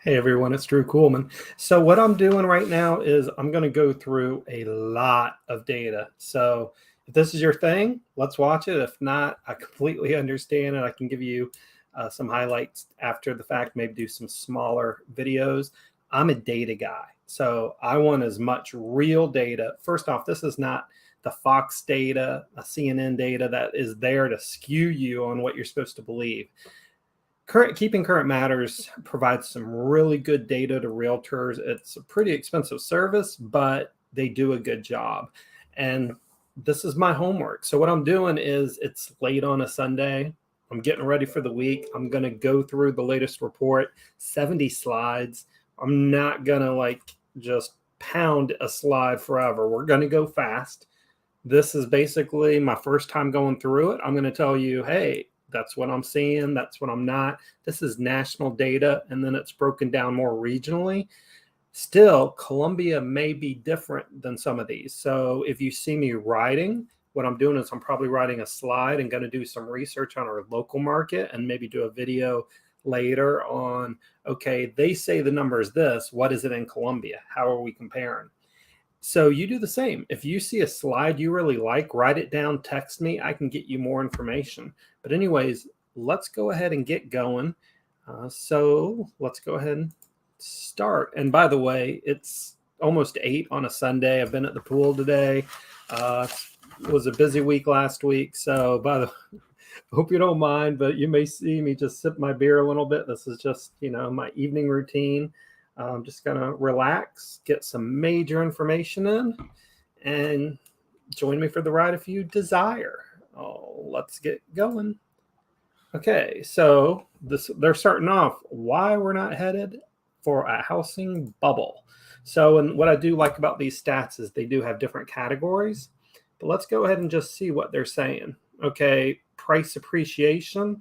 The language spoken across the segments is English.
Hey everyone, it's Drew Kuhlmann. So what I'm doing right now is I'm going to go through a lot of data. So if this is your thing, let's watch it. If not, I completely understand and I can give you some highlights after the fact, maybe do some smaller videos. I'm a data guy, so I want as much real data. First off, this is not the Fox data, a CNN data that is there to skew you on what you're supposed to believe. Keeping Current Matters provides some really good data to realtors. It's a pretty expensive service, but they do a good job. And this is my homework. So what I'm doing is it's late on a Sunday. I'm getting ready for the week. I'm going to go through the latest report, 70 slides. I'm not going to just pound a slide forever. We're going to go fast. This is basically my first time going through it. I'm going to tell you, hey, that's what I'm seeing. That's what I'm not. This is national data, and then it's broken down more regionally. Still, Columbia may be different than some of these. So if you see me writing, what I'm doing is I'm probably writing a slide and going to do some research on our local market and maybe do a video later on, okay, they say the number is this. What is it in Columbia? How are we comparing? So you do the same. If you see a slide you really like, write it down, text me. I can get you more information. But anyways, let's go ahead and get going. So let's go ahead and start. And by the way, it's almost 8 on a Sunday. I've been at the pool today. It was a busy week last week. So hope you don't mind, but you may see me just sip my beer a little bit. This is just, my evening routine. I'm just going to relax, get some major information in, and join me for the ride if you desire. Let's get going. Okay, so they're starting off why we're not headed for a housing bubble. So, and what I do like about these stats is they do have different categories, but let's go ahead and just see what they're saying. Okay, price appreciation.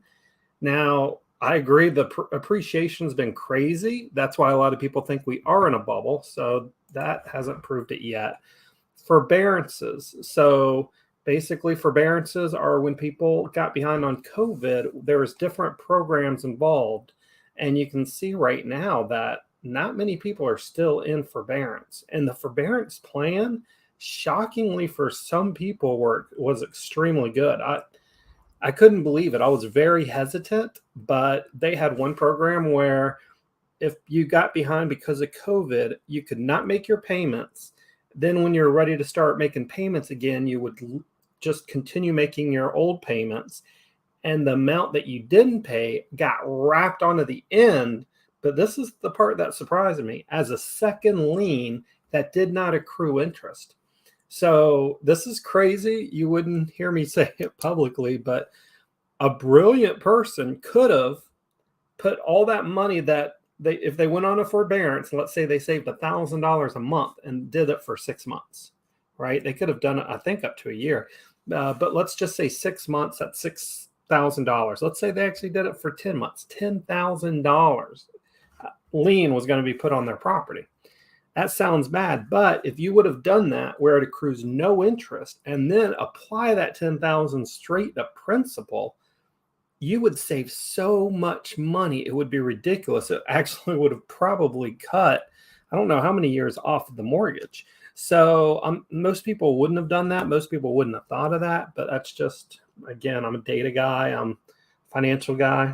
Now, I agree the appreciation's been crazy. That's why a lot of people think we are in a bubble. So that hasn't proved it yet. Forbearances. So basically forbearances are when people got behind on COVID, there was different programs involved. And you can see right now that not many people are still in forbearance. And the forbearance plan, shockingly for some people, was extremely good. I couldn't believe it. I was very hesitant, but they had one program where if you got behind because of COVID, you could not make your payments. Then when you're ready to start making payments again, you would just continue making your old payments. And the amount that you didn't pay got wrapped onto the end. But this is the part that surprised me, as a second lien that did not accrue interest. So this is crazy. You wouldn't hear me say it publicly, but a brilliant person could have put all that money that if they went on a forbearance, let's say they saved $1,000 a month and did it for 6 months, right? They could have done it, I think, up to a year. But let's just say 6 months at $6,000. Let's say they actually did it for 10 months, $10,000 lien was going to be put on their property. That sounds bad, but if you would have done that where it accrues no interest and then apply that $10,000 straight to principal, you would save so much money. It would be ridiculous. It actually would have probably cut, I don't know how many years off of the mortgage. So most people wouldn't have done that. Most people wouldn't have thought of that, but that's just, again, I'm a data guy. I'm a financial guy.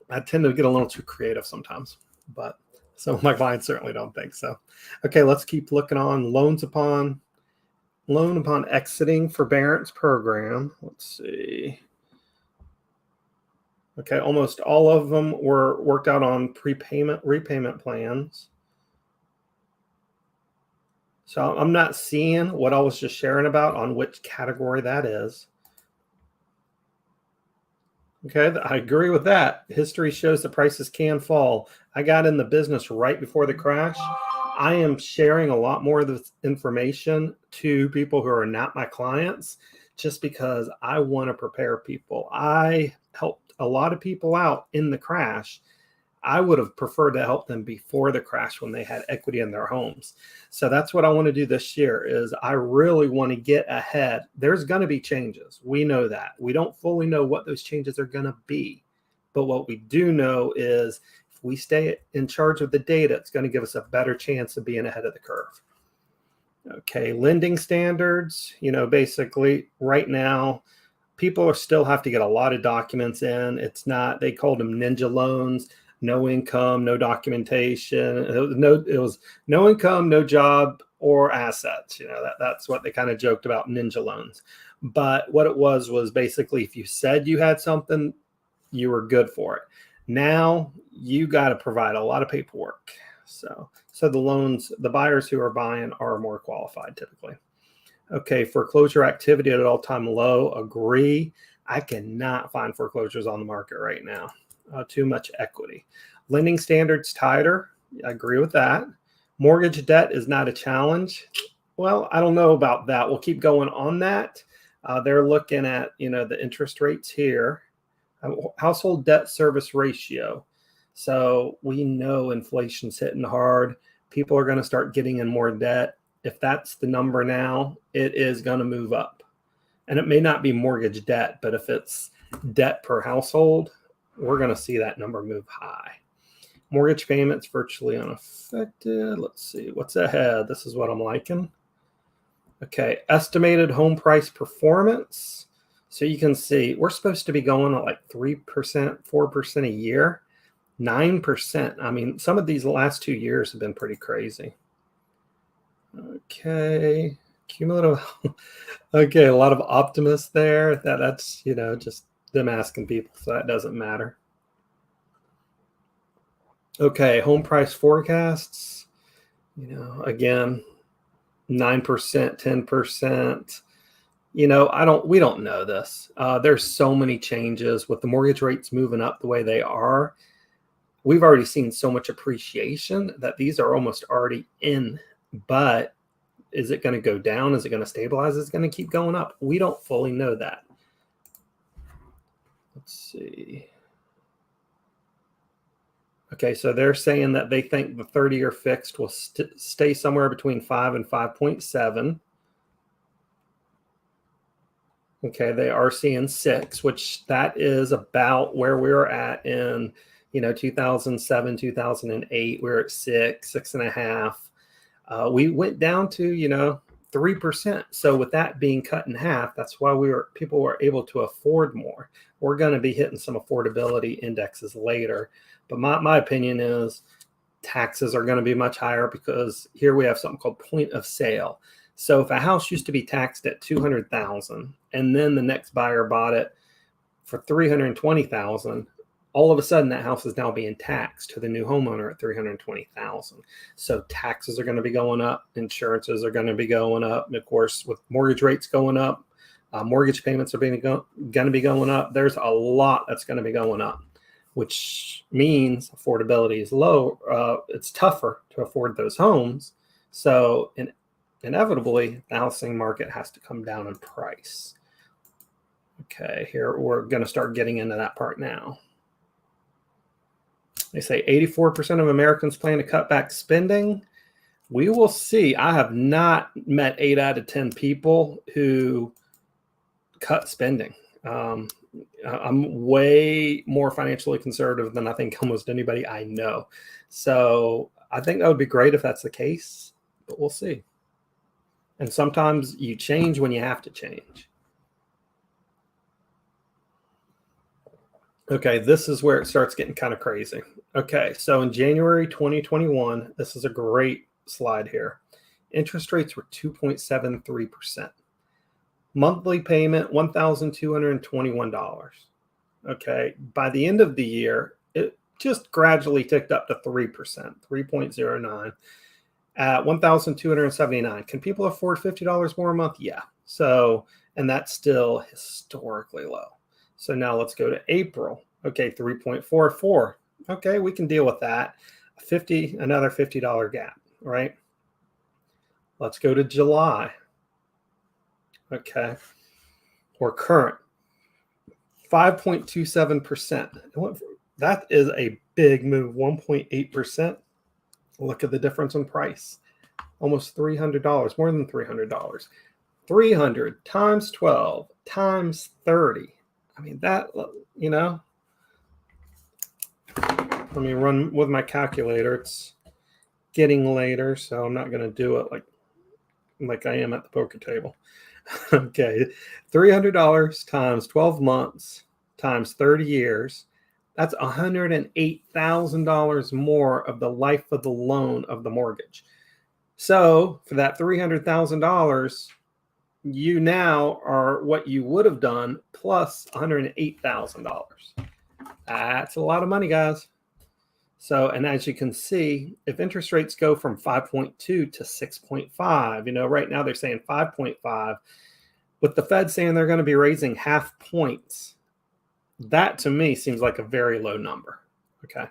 I tend to get a little too creative sometimes, but some of my clients certainly don't think so. Okay, let's keep looking on loan upon exiting forbearance program. Let's see. Okay, almost all of them were worked out on repayment plans. So I'm not seeing what I was just sharing about on which category that is. Okay, I agree with that. History shows that prices can fall. I got in the business right before the crash. I am sharing a lot more of this information to people who are not my clients just because I want to prepare people. I helped a lot of people out in the crash. I would have preferred to help them before the crash when they had equity in their homes. So that's what I want to do this year is I really want to get ahead. There's going to be changes. We know that. We don't fully know what those changes are going to be. But what we do know is if we stay in charge of the data, it's going to give us a better chance of being ahead of the curve. Okay, lending standards, basically right now, people still have to get a lot of documents in. It's not, they called them ninja loans, no income, no documentation. It was no income, no job or assets. That's what they kind of joked about ninja loans. But what it was basically if you said you had something, you were good for it. Now you got to provide a lot of paperwork. So the loans, the buyers who are buying are more qualified typically. Okay, foreclosure activity at an all-time low. Agree. I cannot find foreclosures on the market right now. Too much equity. Lending standards tighter. I agree with that. Mortgage debt is not a challenge. Well, I don't know about that. We'll keep going on that. They're looking at, the interest rates here. Household debt service ratio. So we know inflation's hitting hard. People are going to start getting in more debt. If that's the number now, it is going to move up. And it may not be mortgage debt, but if it's debt per household, we're going to see that number move high. Mortgage payments virtually unaffected. Let's see what's ahead. This is what I'm liking. Okay, estimated home price performance. So you can see we're supposed to be going at like 3%, 4% a year, 9%. I mean, some of these last 2 years have been pretty crazy. Okay, cumulative. Okay, a lot of optimists there. That's just them asking people, so that doesn't matter. Okay, home price forecasts. Again, 9%, 10%. We don't know this. There's so many changes with the mortgage rates moving up the way they are. We've already seen so much appreciation that these are almost already in. But is it going to go down? Is it going to stabilize? Is it going to keep going up? We don't fully know that. Let's see. Okay, so they're saying that they think the 30-year fixed will stay somewhere between 5 and 5.7. Okay, they are seeing 6, which that is about where we were at in 2007, 2008. We were at 6, 6.5. We went down to 3%. So with that being cut in half, that's why people were able to afford more. We're going to be hitting some affordability indexes later. But my opinion is taxes are going to be much higher because here we have something called point of sale. So if a house used to be taxed at $200,000 and then the next buyer bought it for $320,000, all of a sudden that house is now being taxed to the new homeowner at $320,000. So taxes are going to be going up, insurances are going to be going up, and of course with mortgage rates going up, mortgage payments are going to be going up. There's a lot that's going to be going up, which means affordability is low. It's tougher to afford those homes. So inevitably, the housing market has to come down in price. Okay, here we're going to start getting into that part now. They say 84% of Americans plan to cut back spending. We will see. I have not met 8 out of 10 people who cut spending. I'm way more financially conservative than I think almost anybody I know. So I think that would be great if that's the case, but we'll see. And sometimes you change when you have to change. Okay, this is where it starts getting kind of crazy. Okay, so in January 2021, this is a great slide here. Interest rates were 2.73%. Monthly payment, $1,221. Okay, by the end of the year, it just gradually ticked up to 3%, 3.09 at $1,279. Can people afford $50 more a month? Yeah. So, and that's still historically low. So now let's go to April. Okay, 3.44. Okay, we can deal with that. Another $50 gap, right? Let's go to July. Okay, or current, 5.27%. That is a big move, 1.8%. Look at the difference in price. Almost $300, more than $300. 300 times 12 times 30. I mean, that, Let me run with my calculator. It's getting later, so I'm not going to do it like I am at the poker table. Okay, $300 times 12 months times 30 years. That's $108,000 more of the life of the loan of the mortgage. So for that $300,000, you now are what you would have done plus $108,000. That's a lot of money, guys. So, and as you can see, if interest rates go from 5.2 to 6.5, right now they're saying 5.5, with the Fed saying they're going to be raising half points, that to me seems like a very low number. Okay.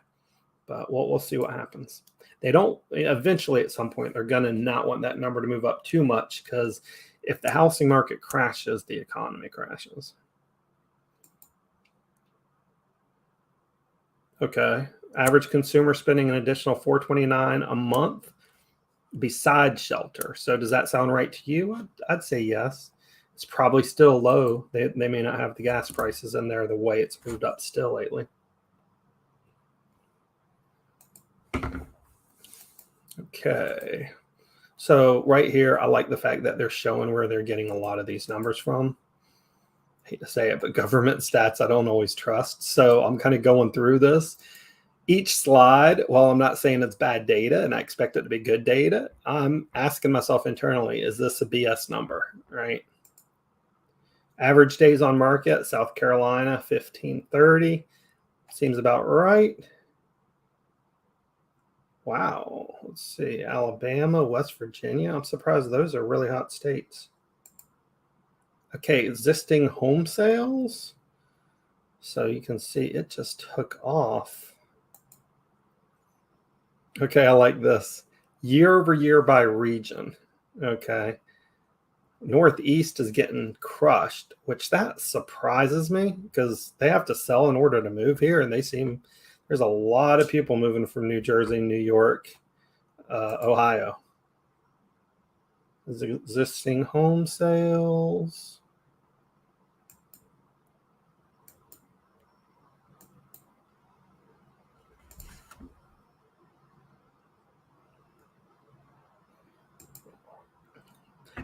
But we'll see what happens. They don't, eventually at some point, they're going to not want that number to move up too much, because if the housing market crashes, the economy crashes. Okay. Average consumer spending an additional $429 a month besides shelter. So does that sound right to you? I'd say yes. It's probably still low. They may not have the gas prices in there the way it's moved up still lately. Okay. So right here, I like the fact that they're showing where they're getting a lot of these numbers from. I hate to say it, but government stats I don't always trust. So I'm kind of going through this. Each slide, while I'm not saying it's bad data and I expect it to be good data, I'm asking myself internally, is this a BS number, right? Average days on market, South Carolina, 1530. Seems about right. Wow. Let's see. Alabama, West Virginia. I'm surprised those are really hot states. Okay, existing home sales. So you can see it just took off. Okay, I like this. Year over year by region. Okay. Northeast is getting crushed, which that surprises me because they have to sell in order to move here. And there's a lot of people moving from New Jersey, New York, Ohio. Existing home sales.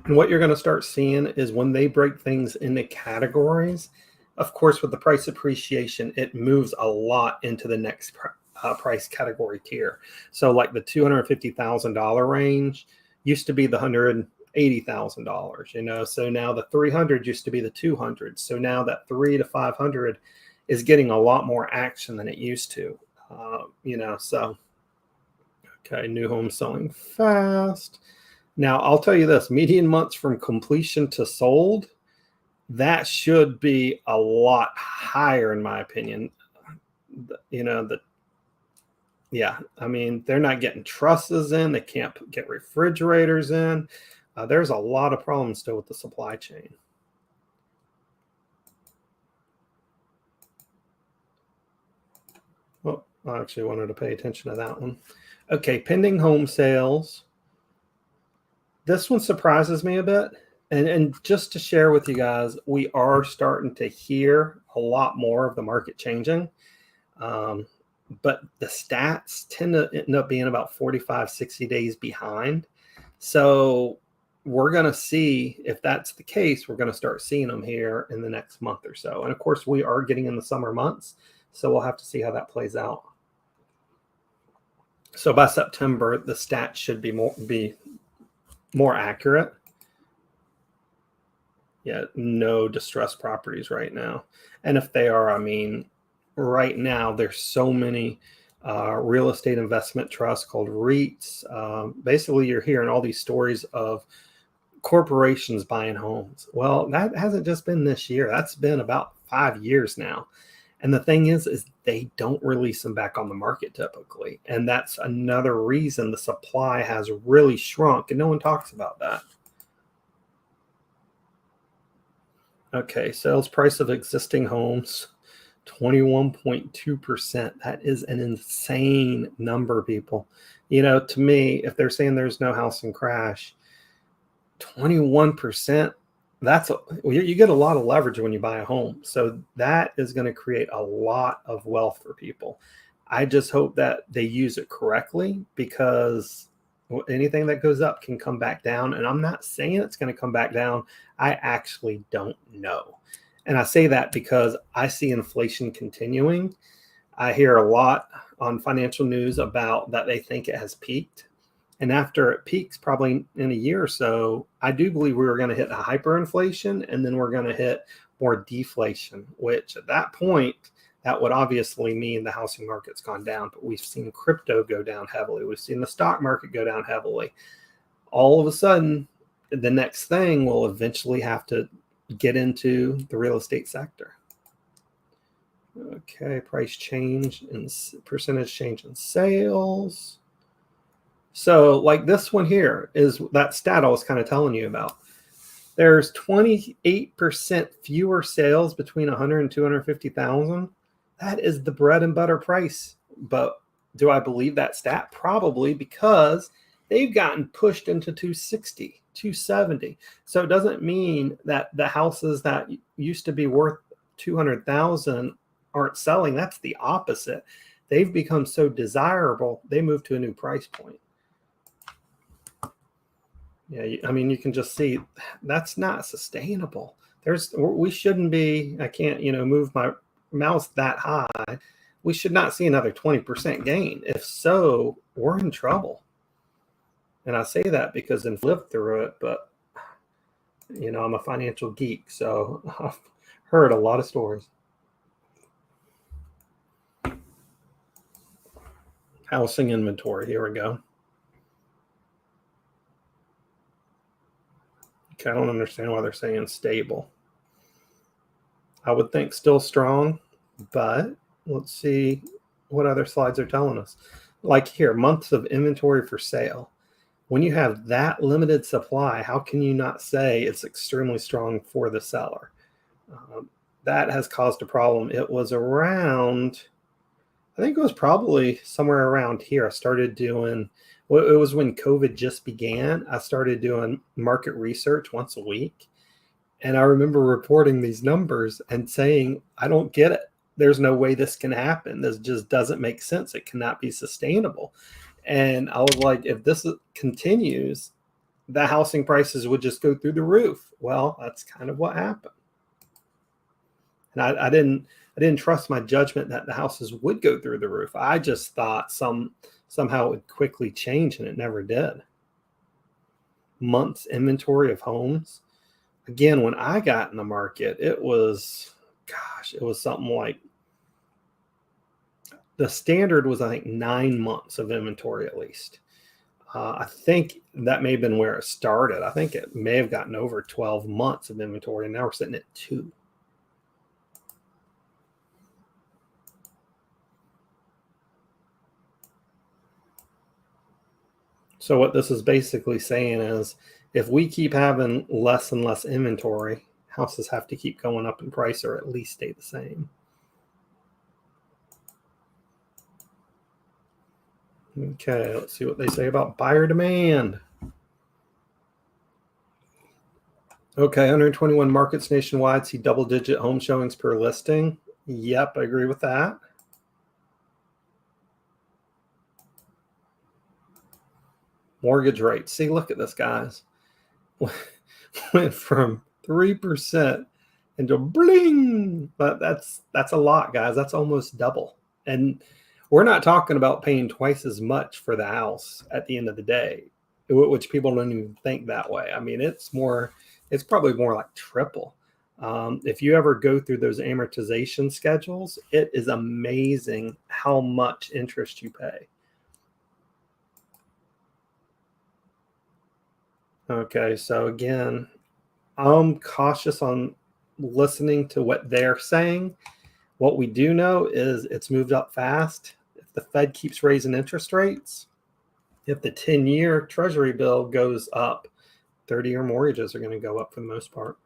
And what you're going to start seeing is when they break things into categories, of course, with the price appreciation, it moves a lot into the next price category tier. So like the $250,000 range used to be the $180,000, so now the 300 used to be the 200. So now that 3 to 500 is getting a lot more action than it used to, so, okay, new home selling fast. Now, I'll tell you this, median months from completion to sold, that should be a lot higher, in my opinion. I mean, they're not getting trusses in. They can't get refrigerators in. There's a lot of problems still with the supply chain. Well, I actually wanted to pay attention to that one. Okay, pending home sales. This one surprises me a bit. And just to share with you guys, we are starting to hear a lot more of the market changing. But the stats tend to end up being about 45, 60 days behind. So we're going to see if that's the case, we're going to start seeing them here in the next month or so. And of course, we are getting in the summer months. So we'll have to see how that plays out. So by September, the stats should be more accurate. Yeah, no distressed properties right now. And if they are, I mean, right now there's so many real estate investment trusts called REITs. Basically, you're hearing all these stories of corporations buying homes. Well, that hasn't just been this year. That's been about 5 years now. And the thing is they don't release them back on the market typically. And that's another reason the supply has really shrunk. And no one talks about that. Okay, sales price of existing homes, 21.2%. That is an insane number, people. To me, if they're saying there's no housing crash, 21%, you get a lot of leverage when you buy a home. So that is going to create a lot of wealth for people. I just hope that they use it correctly, because anything that goes up can come back down. And I'm not saying it's going to come back down. I actually don't know. And I say that because I see inflation continuing. I hear a lot on financial news about that they think it has peaked. And after it peaks, probably in a year or so, I do believe we were going to hit a hyperinflation, and then we're going to hit more deflation, which at that point, that would obviously mean the housing market's gone down. But we've seen crypto go down heavily. We've seen the stock market go down heavily. All of a sudden, the next thing will eventually have to get into the real estate sector. Okay, price change and percentage change in sales. So like this one here is that stat I was kind of telling you about. There's 28% fewer sales between 100 and 250,000. That is the bread and butter price. But do I believe that stat? Probably, because they've gotten pushed into 260, 270. So it doesn't mean that the houses that used to be worth 200,000 aren't selling. That's the opposite. They've become so desirable, they move to a new price point. Yeah, I mean, you can just see that's not sustainable. We shouldn't be, I can't, move my mouse that high. We should not see another 20% gain. If so, we're in trouble. And I say that because I've lived through it, but, I'm a financial geek, so I've heard a lot of stories. Housing inventory, here we go. Okay, I don't understand why they're saying stable. I would think still strong, but let's see what other slides are telling us. Like here, months of inventory for sale. When you have that limited supply, how can you not say it's extremely strong for the seller? That has caused a problem. It was around, I think it was probably somewhere around here. I started doing, well, it was when COVID just began. I started doing market research once a week. And I remember reporting these numbers and saying, I don't get it. There's no way this can happen. This just doesn't make sense. It cannot be sustainable. And I was like, if this continues, the housing prices would just go through the roof. Well, that's kind of what happened. And I didn't trust my judgment that the houses would go through the roof. I just thought somehow it would quickly change, and it never did. Months inventory of homes. Again, when I got in the market, it was something like, the standard was, I think, 9 months of inventory at least. I think that may have been where it started. I think it may have gotten over 12 months of inventory, and now we're sitting at 2. So what this is basically saying is, if we keep having less and less inventory, houses have to keep going up in price or at least stay the same. Okay, let's see what they say about buyer demand. Okay, 121 markets nationwide see double-digit home showings per listing. Yep, I agree with that. Mortgage rates. See, look at this, guys. Went from 3% into bling. But that's a lot, guys. That's almost double. And we're not talking about paying twice as much for the house at the end of the day, which people don't even think that way. I mean, it's probably more like triple. If you ever go through those amortization schedules, it is amazing how much interest you pay. Okay, so again, I'm cautious on listening to what they're saying. What we do know is it's moved up fast. If the Fed keeps raising interest rates, if the 10-year Treasury bill goes up, 30-year mortgages are going to go up for the most part.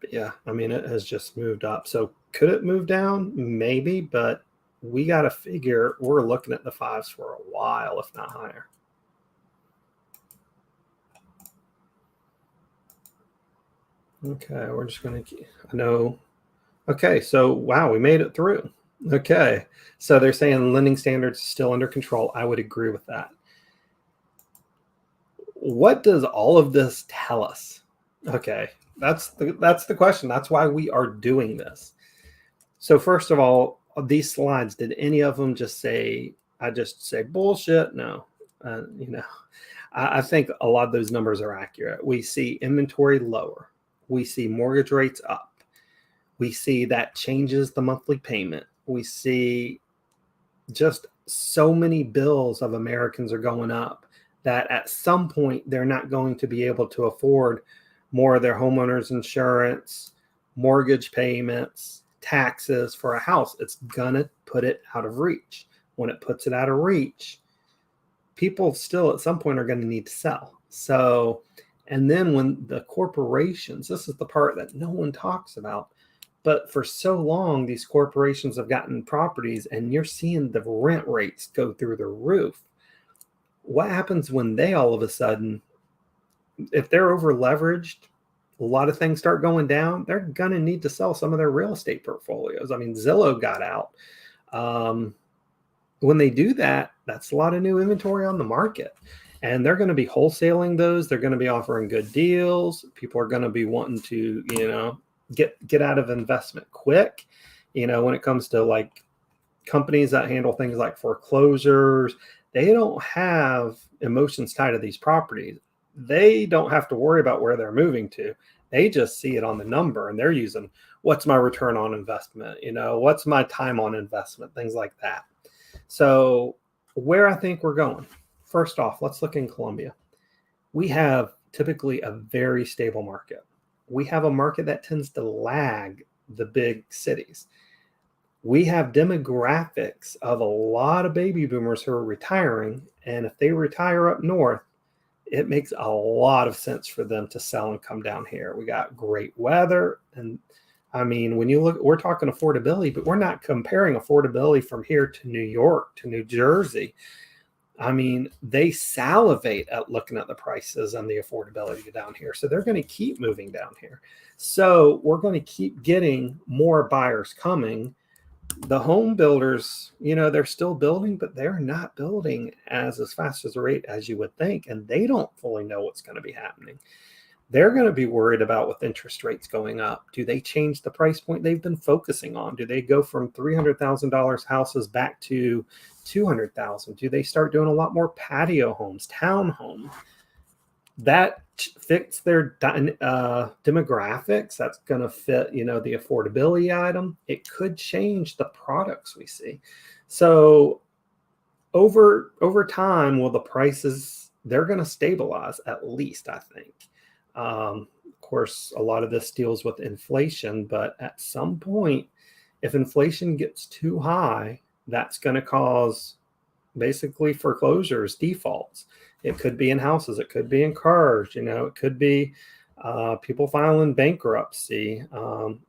But yeah, I mean, it has just moved up. So could it move down? Maybe, but we got to figure we're looking at the 5s for a while, if not higher. Okay, we're just going to, I know. Okay, so wow, we made it through. Okay. So they're saying lending standards still under control. I would agree with that. What does all of this tell us? Okay. That's the question. That's why we are doing this. So first of all, these slides, did any of them just say, I just say bullshit? No. I think a lot of those numbers are accurate. We see inventory lower. We see mortgage rates up. We see that changes the monthly payment. We see just so many bills of Americans are going up that at some point they're not going to be able to afford more of their homeowners insurance, mortgage payments, taxes for a house. It's gonna put it out of reach. When it puts it out of reach, people still at some point are going to need to sell. So, and then when the corporations, this is the part that no one talks about, but for so long, these corporations have gotten properties and you're seeing the rent rates go through the roof. What happens when they all of a sudden, if they're over leveraged, a lot of things start going down, they're going to need to sell some of their real estate portfolios. I mean, Zillow got out. When they do that, that's a lot of new inventory on the market. And they're going to be wholesaling those. They're going to be offering good deals. People are going to be wanting to, get out of investment quick. When it comes to like companies that handle things like foreclosures, they don't have emotions tied to these properties. They don't have to worry about where they're moving to. They just see it on the number and they're using what's my return on investment, what's my time on investment, things like that. So where I think we're going, first off, let's look in Columbia. We have typically a very stable market. We have a market that tends to lag the big cities. We have demographics of a lot of baby boomers who are retiring. And if they retire up north, it makes a lot of sense for them to sell and come down here. We got great weather. And I mean, when you look, we're talking affordability, but we're not comparing affordability from here to New York, to New Jersey. I mean, they salivate at looking at the prices and the affordability down here. So they're going to keep moving down here. So we're going to keep getting more buyers coming. The home builders, they're still building, but they're not building as fast as a rate as you would think. And they don't fully know what's going to be happening. They're going to be worried about with interest rates going up. Do they change the price point they've been focusing on? Do they go from $300,000 houses back to $200,000? Do they start doing a lot more patio homes, townhomes? That fits their demographics. That's going to fit, the affordability item. It could change the products we see. So over time, will the prices, they're going to stabilize at least, I think. Of course, a lot of this deals with inflation, but at some point, if inflation gets too high, that's going to cause basically foreclosures, defaults. It could be in houses, it could be in cars, it could be people filing bankruptcy.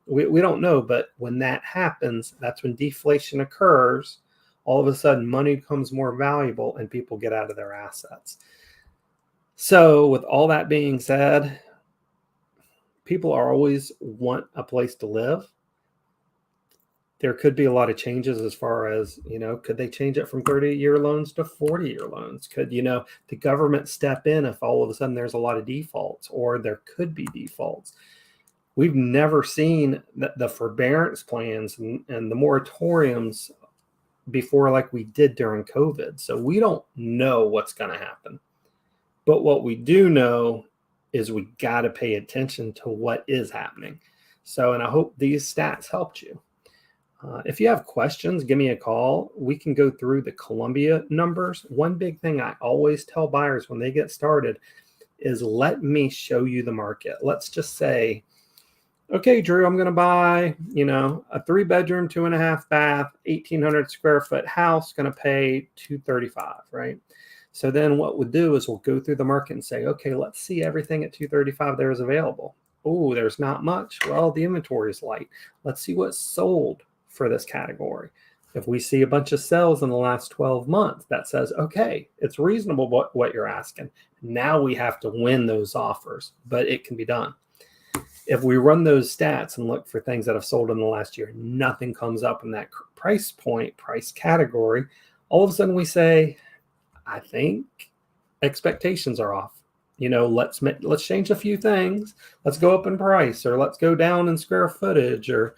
We don't know, but when that happens, that's when deflation occurs. All of a sudden, money becomes more valuable and people get out of their assets. So with all that being said, people are always want a place to live. There could be a lot of changes as far as, could they change it from 30-year loans to 40-year loans? Could, the government step in if all of a sudden there's a lot of defaults, or there could be defaults? We've never seen the forbearance plans and the moratoriums before like we did during COVID. So we don't know what's going to happen. But what we do know is we got to pay attention to what is happening. So, and I hope these stats helped you. If you have questions, give me a call. We can go through the Columbia numbers. One big thing I always tell buyers when they get started is let me show you the market. Let's just say, okay, Drew, I'm going to buy, a 3-bedroom, 2.5 bath, 1,800 square foot house, going to pay $235, right? So then what we'll do is we'll go through the market and say, okay, let's see everything at $235 there is available. Oh, there's not much. Well, the inventory is light. Let's see what's sold for this category. If we see a bunch of sales in the last 12 months, that says, okay, it's reasonable what you're asking. Now we have to win those offers, but it can be done. If we run those stats and look for things that have sold in the last year, nothing comes up in that price point, price category. All of a sudden we say, I think expectations are off. Let's change a few things. Let's go up in price, or let's go down in square footage, or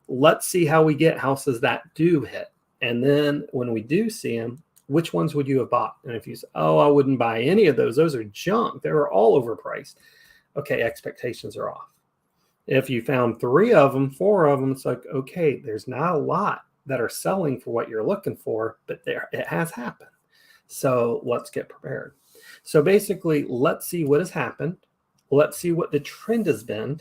let's see how we get houses that do hit. And then when we do see them, which ones would you have bought? And if you say, oh, I wouldn't buy any of those are junk, they were all overpriced. Okay, expectations are off. If you found 3 of them, 4 of them, it's like, okay, there's not a lot that are selling for what you're looking for, but it has happened. So let's get prepared. So basically, let's see what has happened. Let's see what the trend has been.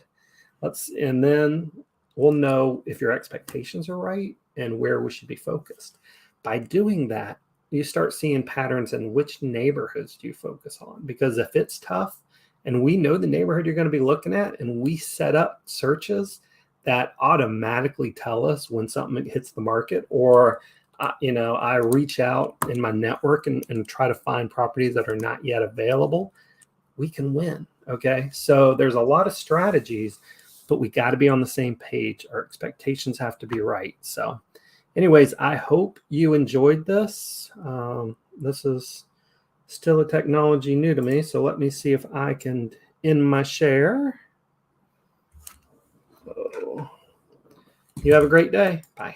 And then we'll know if your expectations are right and where we should be focused. By doing that, you start seeing patterns in which neighborhoods do you focus on. Because if it's tough and we know the neighborhood you're going to be looking at, and we set up searches that automatically tell us when something hits the market, or I reach out in my network and try to find properties that are not yet available, we can win. Okay. So there's a lot of strategies, but we got to be on the same page. Our expectations have to be right. So anyways, I hope you enjoyed this. This is still a technology new to me. So let me see if I can end my share. So, you have a great day. Bye.